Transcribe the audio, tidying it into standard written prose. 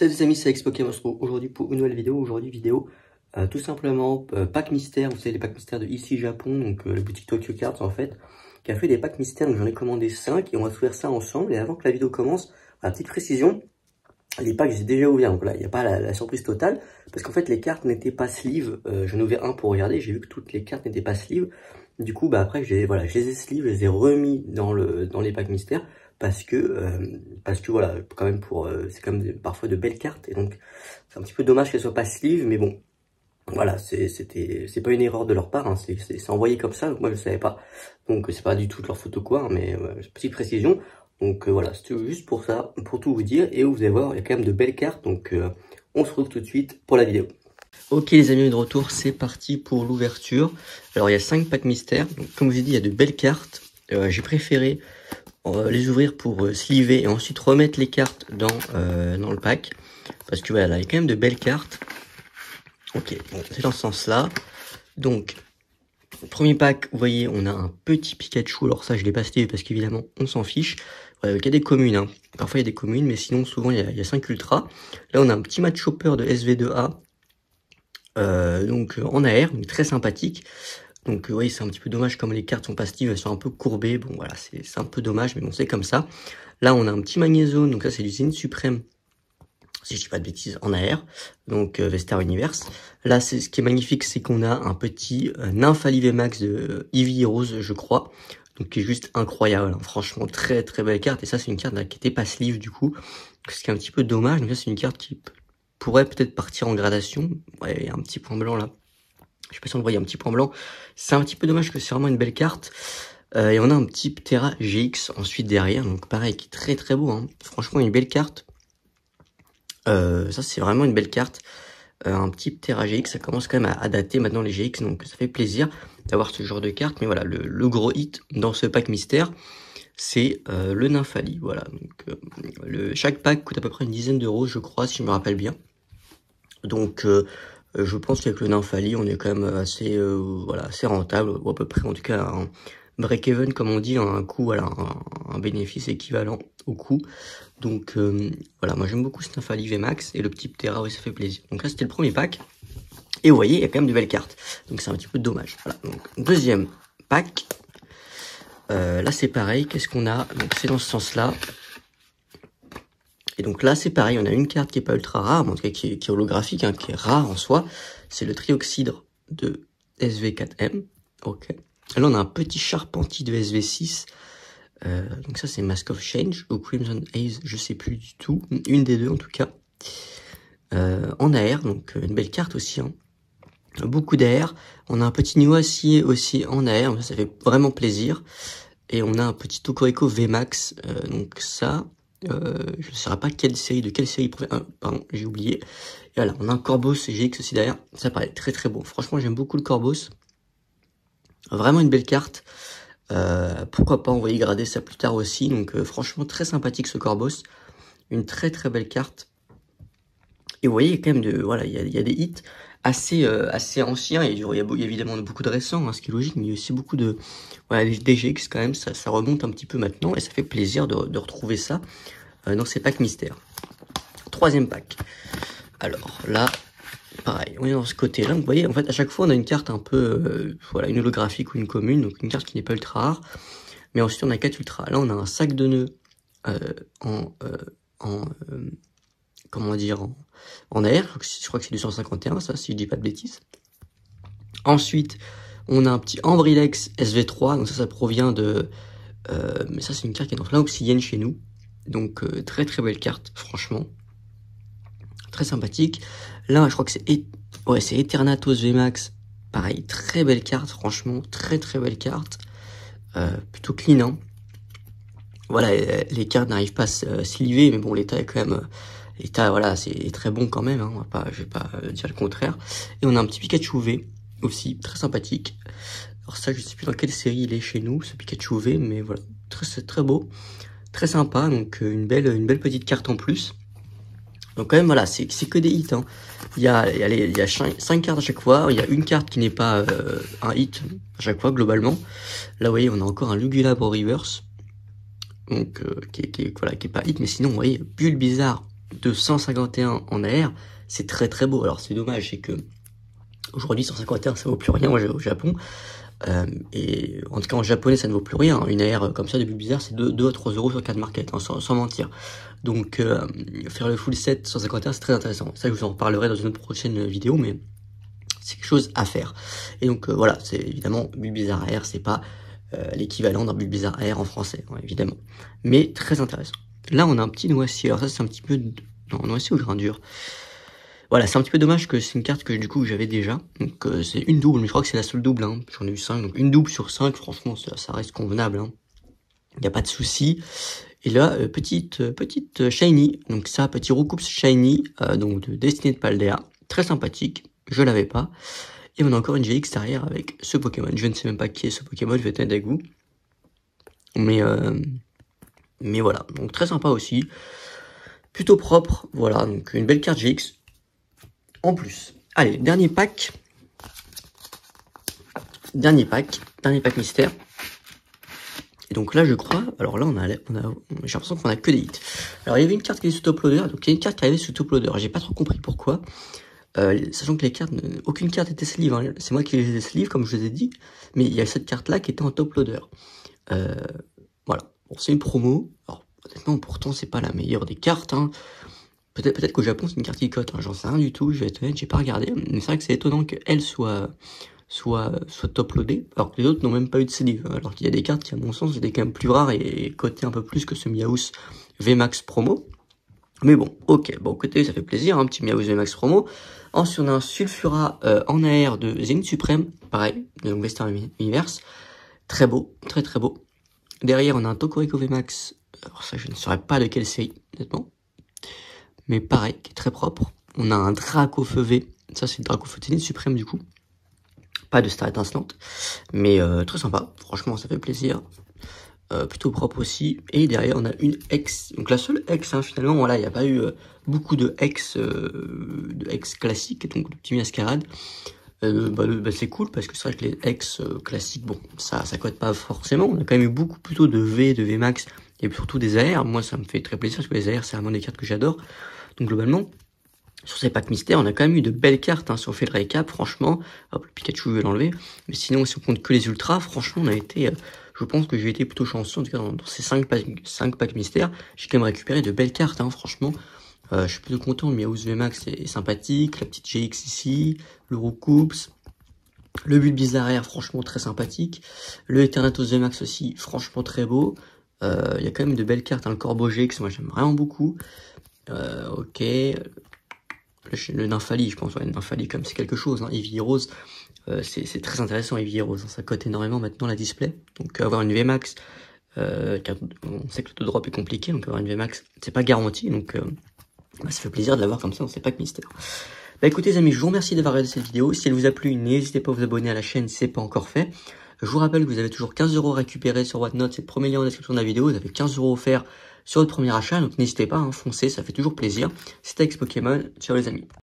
Salut les amis, c'est Alex Pokémon. On se retrouve aujourd'hui pour une nouvelle vidéo. Aujourd'hui, tout simplement pack mystère. Vous savez, les packs mystères de ici Japon, donc la boutique Tokyo Cards en fait, qui a fait des packs mystères. Donc j'en ai commandé 5 et on va faire ça ensemble. Et avant que la vidéo commence, la petite précision, les packs j'ai déjà ouvert. Donc là, il n'y a pas la surprise totale parce qu'en fait les cartes n'étaient pas sleeve. J'en ai ouvert un pour regarder. J'ai vu que toutes les cartes n'étaient pas sleeve. Du coup, après, je les ai sleeve, je les ai remis dans les packs mystères. Parce que voilà, quand même c'est quand même parfois de belles cartes et donc c'est un petit peu dommage qu'elles soient pas sleeve, mais bon, voilà, c'est pas une erreur de leur part, hein, c'est envoyé comme ça, donc moi je savais pas, donc c'est pas du tout de leur faute ou quoi, hein, mais petite précision, donc voilà, c'était juste pour ça, pour tout vous dire, et vous allez voir, il y a quand même de belles cartes, donc on se retrouve tout de suite pour la vidéo. Ok les amis, de retour, c'est parti pour l'ouverture. Alors il y a 5 packs mystères, donc comme je vous ai dit, il y a de belles cartes, j'ai préféré les ouvrir pour sleever et ensuite remettre les cartes dans le pack parce que voilà, là, il y a quand même de belles cartes. Ok, bon, c'est dans ce sens là. Donc premier pack, vous voyez, on a un petit Pikachu. Alors ça je l'ai pas sleeve parce qu'évidemment on s'en fiche. Il y a des communes, hein. Parfois il y a des communes, mais sinon souvent il y a 5 ultras. Là on a un petit match chopper de SV2A, donc en AR, donc très sympathique. Donc oui, c'est un petit peu dommage comme les cartes sont pas sleeve, elles sont un peu courbées. Bon voilà, c'est un peu dommage, mais bon, c'est comme ça. Là, on a un petit magnézone, donc ça c'est du Zenith Suprême, si je dis pas de bêtises, en AR, donc Vestar Universe. Là, ce qui est magnifique, c'est qu'on a un petit Nymphali VMAX de Eevee Rose, je crois, donc qui est juste incroyable, hein. Franchement, très très belle carte. Et ça, c'est une carte là, qui était pas sleeve du coup, ce qui est un petit peu dommage. Donc ça, c'est une carte qui pourrait peut-être partir en gradation. Ouais, il y a un petit point blanc là. Je sais pas si on le voit, il y a un petit point blanc. C'est un petit peu dommage que c'est vraiment une belle carte. Et on a un petit Ptera GX ensuite derrière. Donc pareil, qui est très très beau, hein. Franchement, une belle carte. Ça, c'est vraiment une belle carte. Un petit Ptera GX, ça commence quand même à dater maintenant les GX. Donc ça fait plaisir d'avoir ce genre de carte. Mais voilà, le gros hit dans ce pack mystère, c'est le Nymphali. Voilà, donc chaque pack coûte à peu près une dizaine d'euros, je crois, si je me rappelle bien. Donc je pense qu'avec le Nymphali, on est quand même assez rentable, ou à peu près en tout cas un break-even comme on dit, un coût, voilà, un bénéfice équivalent au coût. Donc voilà, moi j'aime beaucoup ce Nymphali VMAX et le petit Ptera, oui, ça fait plaisir. Donc là c'était le premier pack, et vous voyez, il y a quand même de belles cartes, donc c'est un petit peu dommage. Voilà, donc deuxième pack, là c'est pareil, qu'est-ce qu'on a? Donc c'est dans ce sens-là. Et donc là, c'est pareil, on a une carte qui est pas ultra rare, mais en tout cas qui est holographique, hein, qui est rare en soi. C'est le Trioxydre de SV4M. Ok. Là, on a un petit Charpentier de SV6. Donc ça, c'est Mask of Change ou Crimson Haze, je sais plus du tout. Une des deux, en tout cas. En AR, donc une belle carte aussi, hein. Beaucoup d'AR. On a un petit Nuacier aussi en AR, ça fait vraiment plaisir. Et on a un petit Tokoriko VMAX, donc ça... je ne saurais pas de quelle série il provient. Pardon, j'ai oublié. Et voilà, on a un Corvos GX aussi derrière. Ça paraît très très beau. Franchement, j'aime beaucoup le Corvos. Vraiment une belle carte. Pourquoi pas envoyer grader ça plus tard aussi. Donc franchement, très sympathique ce Corvos. Une très très belle carte. Et vous voyez, il y a quand même voilà, il y a des hits assez anciens. Et il y a évidemment beaucoup de récents, hein, ce qui est logique, mais il y a aussi beaucoup de, voilà, des GX quand même. Ça remonte un petit peu maintenant et ça fait plaisir de retrouver ça dans ces packs mystères. Troisième pack. Alors là, pareil, on est dans ce côté-là. Vous voyez, en fait, à chaque fois, on a une carte un peu, voilà, une holographique ou une commune, donc une carte qui n'est pas ultra rare. Mais ensuite, on a 4 ultras. Là, on a un sac de nœuds comment dire, en AR. Je crois que c'est du 151, ça, si je dis pas de bêtises. Ensuite, on a un petit Ambrilex SV3. Donc ça provient de... mais ça, c'est une carte qui est dans l'Obsidienne chez nous. Donc très très belle carte, franchement. Très sympathique. Là, je crois que c'est Eternatus VMAX. Pareil, très belle carte, franchement. Très très belle carte. Plutôt clean, hein. Voilà, les cartes n'arrivent pas à se sleever, mais bon, l'état est quand même... L'état, voilà, c'est très bon quand même, hein. Je vais pas dire le contraire. Et on a un petit Pikachu V, aussi, très sympathique. Alors ça, je sais plus dans quelle série il est chez nous, ce Pikachu V, mais voilà, c'est très beau. Très sympa, donc une belle petite carte en plus. Donc quand même, voilà, c'est que des hits, hein. Il y a 5 cartes à chaque fois. Il y a une carte qui n'est pas un hit à chaque fois, globalement. Là, vous voyez, on a encore un Lugulabre Reverse. Donc, qui est pas hit, mais sinon, vous voyez, Bulbizarre de 151 en AR, c'est très très beau. Alors c'est dommage, c'est que aujourd'hui 151 ça vaut plus rien au Japon. Et en tout cas en japonais ça ne vaut plus rien. Une AR comme ça de Bulbizarre c'est 2 à 3 euros sur Card Market, hein, sans mentir. Donc faire le full set 151 c'est très intéressant. Ça je vous en reparlerai dans une autre prochaine vidéo, mais c'est quelque chose à faire. Et donc voilà, c'est évidemment Bulbizarre AR, c'est pas l'équivalent d'un Bulbizarre AR en français, ouais, évidemment. Mais très intéressant. Là on a un petit noisier, alors ça c'est un petit peu... Non, noisier ou grain dur. Voilà, c'est un petit peu dommage que c'est une carte que du coup j'avais déjà. Donc c'est une double, mais je crois que c'est la seule double, hein. J'en ai eu 5, donc une double sur 5, franchement ça reste convenable, hein. Il n'y a pas de souci. Et là, petite shiny, donc ça, petit Roucoups shiny, donc de Destinée de Paldea, très sympathique, je l'avais pas. Et on a encore une GX derrière avec ce Pokémon. Je ne sais même pas qui est ce Pokémon, je vais être honnête avec vous. Mais voilà, donc très sympa aussi. Plutôt propre, voilà, donc une belle carte GX. En plus, allez, dernier pack mystère. Et donc là, je crois, alors là, j'ai l'impression qu'on a que des hits. Alors il y avait une carte qui est sous top loader, donc il y a une carte qui arrivait sous top loader. J'ai pas trop compris pourquoi, sachant que les cartes, aucune carte était sleeve, hein. C'est moi qui les ai sleeve comme je vous ai dit, mais il y a cette carte là qui était en top loader. Voilà, bon, c'est une promo. Alors honnêtement, pourtant c'est pas la meilleure des cartes, hein. Peut-être qu'au Japon c'est une carte qui cote, hein. J'en sais rien du tout, je vais être honnête, j'ai pas regardé, mais c'est vrai que c'est étonnant qu'elle soit top loadée, alors que les autres n'ont même pas eu de sleeve, alors qu'il y a des cartes qui à mon sens étaient quand même plus rares et cotées un peu plus que ce Miaus VMAX promo. Mais bon, ok, bon côté ça fait plaisir, un petit Miaus VMAX promo. Ensuite on a un Sulfura en AR de Zenith Supreme, pareil, de Western Universe, très beau, très très beau. Derrière on a un Tokoriko VMAX, alors ça je ne saurais pas de quelle série, honnêtement, mais pareil, qui est très propre. On a un Draco Feu V, ça c'est le Draco Feu Zenith Supreme du coup. Pas de star étincelante, mais très sympa, franchement ça fait plaisir. Plutôt propre aussi. Et derrière on a une X, donc la seule X, hein, finalement, voilà, il n'y a pas eu beaucoup de X classiques, donc de petits mascarades. C'est cool parce que c'est vrai que les X classiques, bon, ça cote pas forcément. On a quand même eu beaucoup plutôt de V, de VMAX et surtout des AR. Moi ça me fait très plaisir parce que les AR c'est vraiment des cartes que j'adore. Donc globalement, sur ces packs mystères, on a quand même eu de belles cartes, hein, si on fait le récap, franchement. Hop, le Pikachu, je vais l'enlever. Mais sinon, si on compte que les ultras, franchement, on a été, je pense que j'ai été plutôt chanceux, en tout cas, dans ces 5 packs mystères. J'ai quand même récupéré de belles cartes, hein, franchement. Je suis plutôt content, le Miaus VMAX est sympathique, la petite GX ici, le Roucoups, le Bulbizarre AR, franchement, très sympathique. Le Eternatus VMAX aussi, franchement, très beau. Il y a quand même de belles cartes, hein, le Corbeau GX, moi, j'aime vraiment beaucoup. Ok. Le Nymphali, je pense, ouais, le Nymphali comme c'est quelque chose, hein. Eevee Rose, c'est très intéressant, Eevee Rose, hein. Ça cote énormément maintenant la display, donc avoir une VMAX, car on sait que le drop est compliqué, donc avoir une VMAX, c'est pas garanti, donc ça fait plaisir de l'avoir comme ça, on sait pas que mystère. Bah écoutez les amis, je vous remercie d'avoir regardé cette vidéo, si elle vous a plu, n'hésitez pas à vous abonner à la chaîne si c'est pas encore fait. Je vous rappelle que vous avez toujours 15 € récupérés sur Whatnot, c'est le premier lien en description de la vidéo, vous avez 15 € offerts sur votre premier achat, donc n'hésitez pas, hein, foncez, ça fait toujours plaisir. C'était X Pokémon, ciao les amis.